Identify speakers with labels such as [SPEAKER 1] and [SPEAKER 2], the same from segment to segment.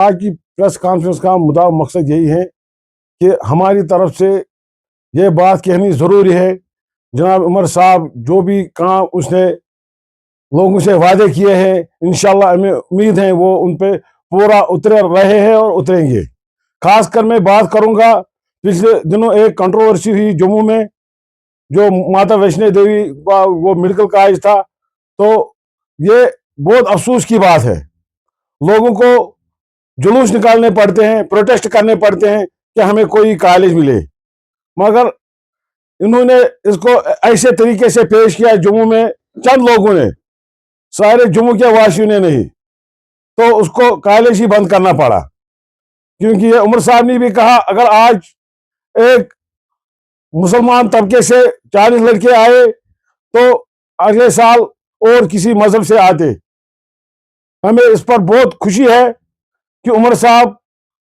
[SPEAKER 1] आज की press conference का मुद्दा मकसद यही है कि हमारी तरफ से ये बात कहनी ज़रूरी है। जनाब उमर साहब जो भी काम उसने लोगों से वादे किए हैं, इंशाल्लाह हमें उम्मीद है वो उन पे पूरा उतर रहे हैं और उतरेंगे। खासकर मैं बात करूंगा, पिछले दिनों एक कंट्रोवर्सी हुई जम्मू में, जो माता वैष्णो देवी का वो मेडिकल कॉलेज था। तो ये बहुत अफसोस की बात है, लोगों को जुलूस निकालने पड़ते हैं, प्रोटेस्ट करने पड़ते हैं कि हमें कोई कॉलेज मिले, मगर इन्होंने इसको ऐसे तरीके से पेश किया जम्मू में, चंद लोगों ने, सारे जम्मू के वासियों ने नहीं, तो उसको कॉलेज ही बंद करना पड़ा। क्योंकि ये उमर साहब ने भी कहा, अगर आज एक मुसलमान तबके से 40 लड़के आए तो अगले साल और किसी मजहब से आते। हमें इस पर बहुत खुशी है कि उमर साहब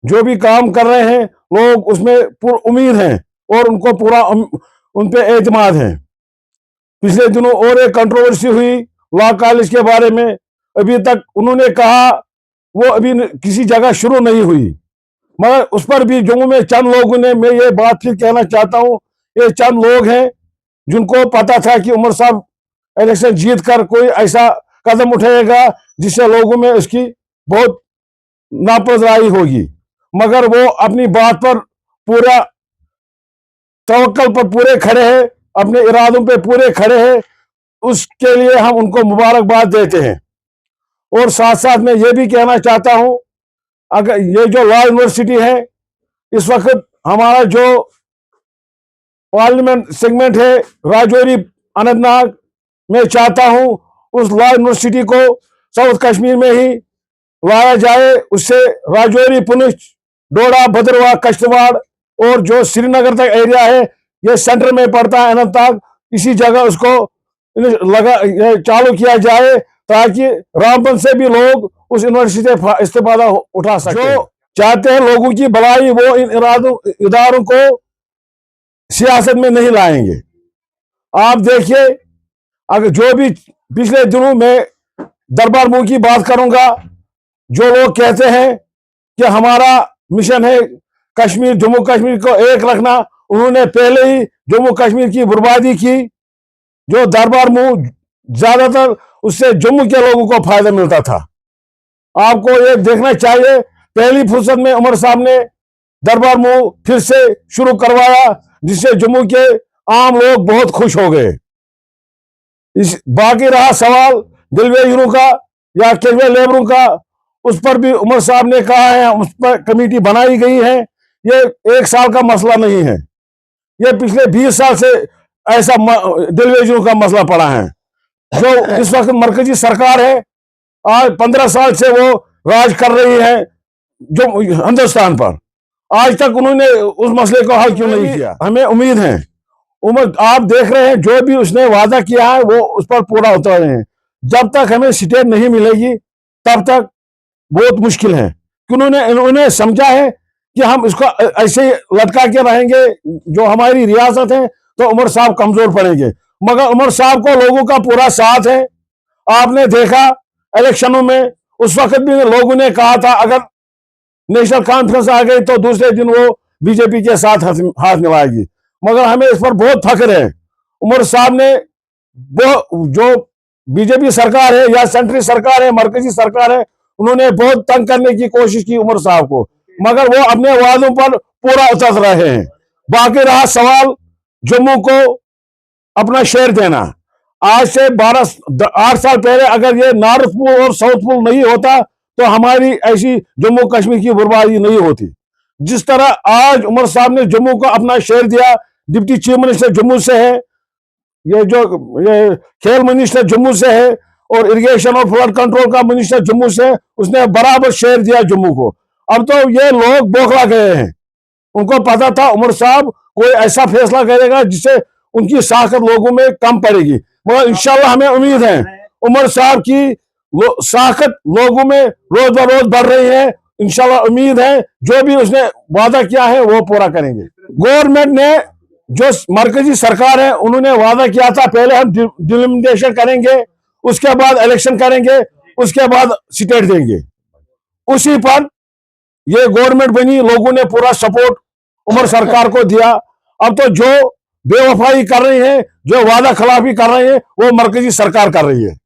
[SPEAKER 1] जो भी काम कर रहे हैं, लोग उसमें पूरी उम्मीद है और उनको पूरा उन पे एतमाद है। पिछले दिनों और एक कंट्रोवर्सी हुई लॉ कॉलेज के बारे में, अभी तक उन्होंने कहा वो अभी किसी जगह शुरू नहीं हुई, मगर उस पर भी जम्मू में चंद लोगों ने, मैं ये बात फिर कहना चाहता हूँ, ये चंद लोग हैं जिनको पता था कि उमर साहब इलेक्शन जीत कर कोई ऐसा कदम उठाएगा जिससे लोगों में उसकी बहुत नापसंदी होगी, मगर वो अपनी बात पर पूरा तवक्कल पर पूरे खड़े हैं, अपने इरादों पे पूरे खड़े हैं। उसके लिए हम उनको मुबारकबाद देते हैं। और साथ साथ मैं ये भी कहना चाहता हूं, अगर ये जो लॉ यूनिवर्सिटी है, इस वक्त हमारा जो पार्लियामेंट सेगमेंट है राजौरी अनंतनाग, मैं चाहता हूं उस लॉ यूनिवर्सिटी को साउथ कश्मीर में ही लाया जाए। उससे राजौरी, पुंछ, डोडा, भद्रवाह, कश्तवाड़ और जो श्रीनगर तक एरिया है, ये सेंटर में पड़ता है अनंतनाग, इसी जगह उसको लगा चालू किया जाए ताकि रामबन से भी लोग उस यूनिवर्सिटी से इस्तेफादा उठा सके। जो चाहते हैं लोगों की भलाई, वो इन इदारों को सियासत में नहीं लाएंगे। आप देखिए, अगर जो भी पिछले दिनों में दरबार मुंह की बात करूंगा, जो लोग कहते हैं कि हमारा मिशन है कश्मीर, जम्मू कश्मीर को एक रखना, उन्होंने पहले ही जम्मू कश्मीर की बर्बादी की। जो दरबार मुंह, ज्यादातर उससे जम्मू के लोगों को फायदा मिलता था। आपको ये देखना चाहिए, पहली फुर्सत में उमर साहब ने दरबार मुंह फिर से शुरू करवाया, जिससे जम्मू के आम लोग बहुत खुश हो गए। इस बाकी रहा सवाल दिलवेयरों का या कैजुअल लेबरों का, उस पर भी उमर साहब ने कहा है, उस पर कमेटी बनाई गई है। ये एक साल का मसला नहीं है, ये पिछले 20 साल से ऐसा दिलवेयरों का मसला पड़ा है। जो इस वक्त मरकजी सरकार है, आज 15 साल से वो राज कर रही है जो हिंदुस्तान पर, आज तक उन्होंने उस मसले को हल क्यों नहीं किया। हमें उम्मीद है, उमर आप देख रहे हैं जो भी उसने वादा किया है वो उस पर पूरा उतर रहे हैं। जब तक हमें सीटें नहीं मिलेगी तब तक बहुत मुश्किल है, कि उन्होंने समझा है कि हम इसको ऐसे लटका के रहेंगे जो हमारी रियासत है तो उमर साहब कमजोर पड़ेंगे। मगर उमर साहब को लोगों का पूरा साथ है। आपने देखा इलेक्शनों में, उस वक्त भी लोगों ने कहा था अगर नेशनल कॉन्फ्रेंस आ गई तो दूसरे दिन वो बीजेपी के साथ हाथ मिलाएगी, मगर हमें इस पर बहुत फख्र है। उमर साहब ने जो बीजेपी सरकार है या सेंट्रल सरकार है, मरकजी सरकार है, उन्होंने बहुत तंग करने की कोशिश की उमर साहब को, मगर वो अपने वादों पर पूरा उतर रहे हैं। बाकी रहा सवाल जम्मू को अपना शेयर देना, आज से 8 साल पहले अगर ये नॉर्थ पोल और साउथ पोल नहीं होता तो हमारी ऐसी जम्मू कश्मीर की बर्बादी नहीं होती। जिस तरह आज उमर साहब ने जम्मू को अपना शेयर दिया, डिप्टी चीफ मिनिस्टर जम्मू से है, ये खेल मिनिस्टर जम्मू से है और इरिगेशन और फ्लड कंट्रोल का मिनिस्टर जम्मू से, उसने बराबर शेयर दिया जम्मू को। अब तो ये लोग बौखला गए हैं, उनको पता था उमर साहब कोई ऐसा फैसला करेगा जिससे उनकी साखत लोगों में कम पड़ेगी, मगर इंशाल्लाह हमें उम्मीद है उमर साहब की साखत लोगों में रोज ब रोज बढ़ रही है। इंशाल्लाह उम्मीद है जो भी उसने वादा किया है वो पूरा करेंगे। गवर्नमेंट ने, जो मरकजी सरकार है, उन्होंने वादा किया था पहले हम डिलिमिटेशन करेंगे, उसके बाद इलेक्शन करेंगे, उसके बाद स्टेट देंगे। उसी पर ये गवर्नमेंट बनी, लोगों ने पूरा सपोर्ट उमर सरकार को दिया। अब तो जो बेवफाई कर रही है, जो वादा खिलाफी कर रहे हैं, वो मरकजी सरकार कर रही है।